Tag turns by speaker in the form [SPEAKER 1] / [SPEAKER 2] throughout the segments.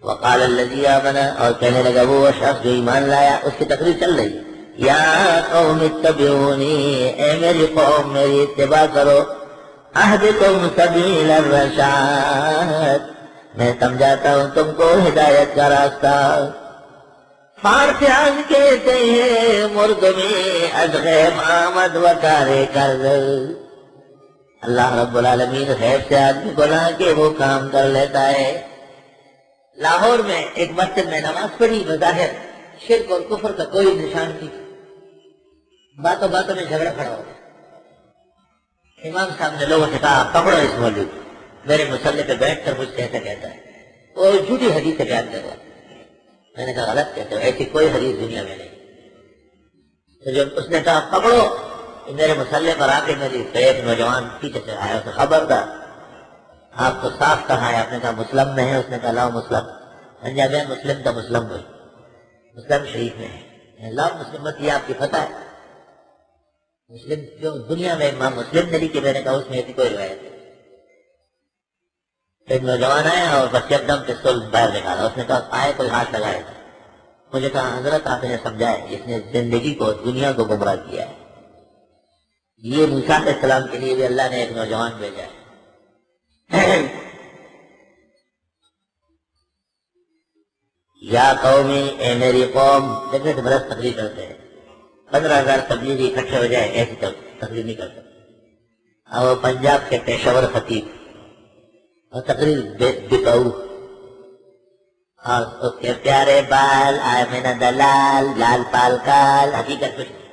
[SPEAKER 1] وقال الذی آمن، اور کہنے لگا وہ شخص جو ایمان لایا، اس کی تقریر چل رہی، یا قوم اتبعونی، اے میری قوم میری اتباع کرو، اہدکم سبیل الرشاد، میں سمجھاتا ہوں تم کو ہدایت کا راستہ۔ فارسیان کہتے ہیں مرد میں از غیب آمد و کارے کرد، اللہ رب العالمین غیب سے آدمی کو لا کے وہ کام کر لیتا ہے۔ لاہور میں ایک مسجد میں نماز پڑھی، بظاہر شرک اور کفر کا کوئی نشان نہیں، باتوں باتوں میں جھگڑا کھڑا ہو گیا۔ امام صاحب نے لوگوں سے کہا پکڑو اس مولوی کو، میرے مسلح پہ بیٹھ کر مجھ سے ایسا کہتا ہے، وہ جھوٹی حدیث سے بیان کر رہا۔ میں نے کہا غلط کہتے ہو، ایسی کوئی حدیث دنیا میں نہیں۔ تو جب اس نے کہا پکڑو، میرے مسلح پر آ کے میری ایک نوجوان پیچھے سے آیا، اسے خبردار، آپ کو صاف کہا ہے، آپ نے کہا مسلم میں ہے، اس نے کہا لاؤ مسلم، جب ہے مسلم تو مسلم ہوئی، مسلم شریف میں ہے، لاؤ مسلم، بس یہ آپ کی فتح ہے۔ مسلم جو دنیا میں امام مسلم نے لکھی، میں نے کہا اس میں ایسی کوئی روایت نہیں۔ ایک نوجوان آیا اور بس ایک دم پستول باہر نکالا، اس نے کہا آئے کوئی ہاتھ لگائے گا؟ مجھے کہا حضرت آپ نے سمجھائے، جس نے زندگی کو دنیا کو گمراہ کیا ہے۔ یہ موسیٰ علیہ السلام کے لیے بھی اللہ نے ایک نوجوان بھیجا ہے۔ یا قومی، اے میری قوم، جگہ سے برس تقریر کرتے ہیں، 15,000 تبلیغی اکٹھے ہو جائے ایسی تقریر نہیں کر سکتے۔ اور وہ پنجاب کے پیشور خطیب، اور تقریر بکاؤ، اور اس کے پیارے بال آئے میں نہ دلال لال پال کال، حقیقت کچھ نہیں۔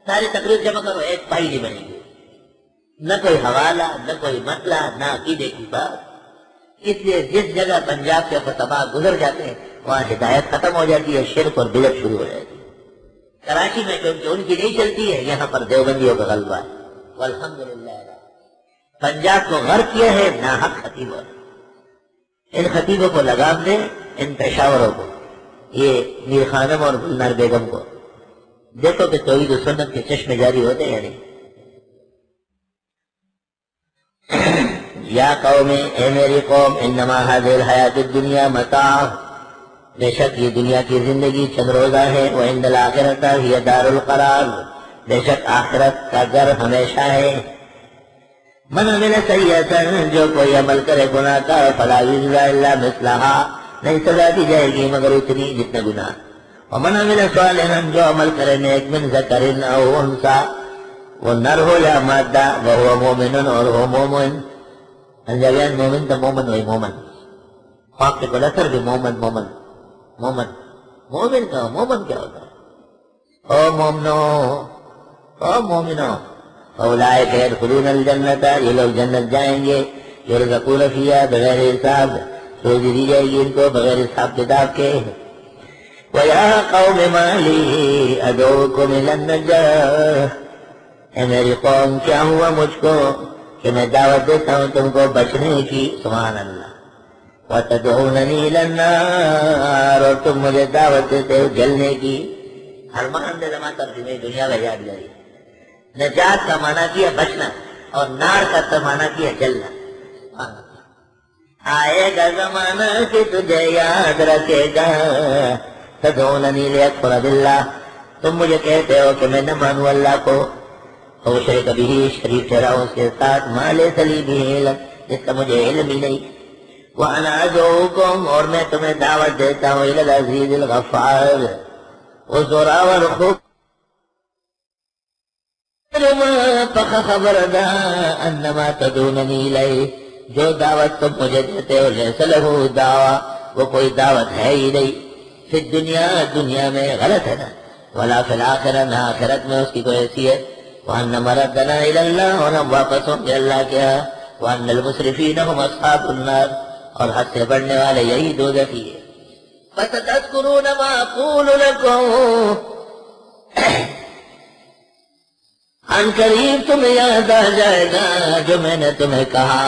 [SPEAKER 1] ساری تقریر جمع کرو، ایک پائی نہیں بنے گی، نہ کوئی حوالہ، نہ کوئی مسئلہ، نہ عقیدے کی بات۔ اس لیے جس جگہ پنجاب کے خطباء گزر جاتے ہیں وہاں ہدایت ختم ہو جاتی ہے، شرک اور بدعت شروع ہو جاتی ہے۔ کراچی میں کیونکہ ان کی نہیں چلتی ہے، یہاں پر دیوبندیوں کا غلبہ ہے، والحمدللہ۔ پنجاب کو غرق کیا ہے ناحق خطیبوں نے۔ ان خطیبوں کو لگام دیں، ان پیشاوروں کو، یہ میر خانم اور گلنار بیگم کو، دیکھو کہ توحید و سنت کے چشمے جاری ہوتے ہیں یا نہیں۔ یا قوم، اے میری قوم، انما هذه الحیات الدنیا متاع، بے شک یہ دنیا کی زندگی چند روزہ ہے، وعند الآخرۃ ہی دار القرار، بے شک آخرت کا گھر ہمیشہ ہے۔ من عمل سیئۃ، جو کوئی عمل کرے گناہ کا، فلا یجزی الا مثلھا، نہیں سزا دی جائے گی مگر اتنی جتنا گناہ۔ ومن عمل صالحا، جو عمل کرے نیک، من ذکر او انثی، وہ نر ہو یا مادہ، وہو مومن، اور وہ مومن، انجویان مومن تو مومن وہی مومن، پاک کے بلسر بھی مومن مومن مومن، مومن کا مومن کیا ہوتا ہے؟ او مومنو، او مومنو، اولئک یدخلون الجنۃ، یہ لوگ جنت جائیں گے، یرزقون فیہا بغیر حساب، روزی دی جائے گی ان کو بغیر حساب کتاب کے۔ وَيَا قَوْمِ مَا لِي أَدْعُوكُمْ إِلَى النَّجَاةِ، اے میری قوم کیا ہوا مجھ کو کہ میں دعوت دیتا ہوں تم کو بچنے کی، سبحان اللہ، وَتَدْعُونَنِي إِلَى النَّارِ، اور تم مجھے دعوت دیتے ہو جلنے کی۔ ارمان دے زمان ترجمہ دنیا کا یاد جاری، نجات کا معنی کیا بچنا، اور نار کا معنی کیا جلنا۔ آئے گا زمانہ کہ تجھے یاد رکھے گا، تدعوننی لیکفر باللہ، تم مجھے کہتے ہو کہ میں نہ مانوں اللہ کو، اور شریک بھی شریف ٹھہراؤ اس کے ساتھ، ما لیس لی بہ علم، جس کا مجھے علم ہی نہیں۔ وانا ادعوکم، اور میں تمہیں دعوت دیتا ہوں، الی العزیز الغفار، وہ زوراور خوب خبردہ، انما تدعوننی الیہ، جو دعوت تم مجھے دیتے ہو، لیس لہ دعویٰ، وہ کوئی دعوت ہے ہی نہیں، فی الدنیا، دنیا میں، غلط ہے نا، ولا فی الآخرہ، نہ آخرت میں اس کی کوئی حیثیت۔ وَأَنَّ مَرَدَّنَا إِلَى اللَّهِ، اور ہم واپس ہوں گے اللہ کے ہاں۔ وَأَنَّ الْمُسْرِفِينَ هُمْ أَصْحَابُ النَّارِ، اور حد سے بڑھنے والے یہی دوزخی ہے۔ فَسَتَذْكُرُونَ مَا أَقُولُ لَكُمْ، ان قریب تمہیں یاد آ جائے گا جو میں نے تمہیں کہا۔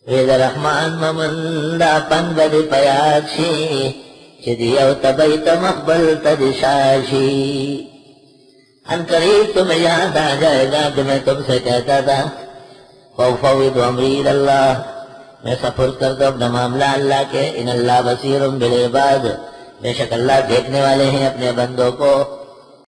[SPEAKER 1] وید رحمان ممندا پنبد پیاشی، چدیو تبیت مقبل تدشاشی، ان قریب تمہیں یاد آ جائے گا جو میں تم سے کہتا تھا، فوفوض امری اللہ، میں سپرد کر دو اپنا معاملہ اللہ کے، ان اللہ بصیر بالعباد، بے شک اللہ دیکھنے والے ہیں اپنے بندوں کو.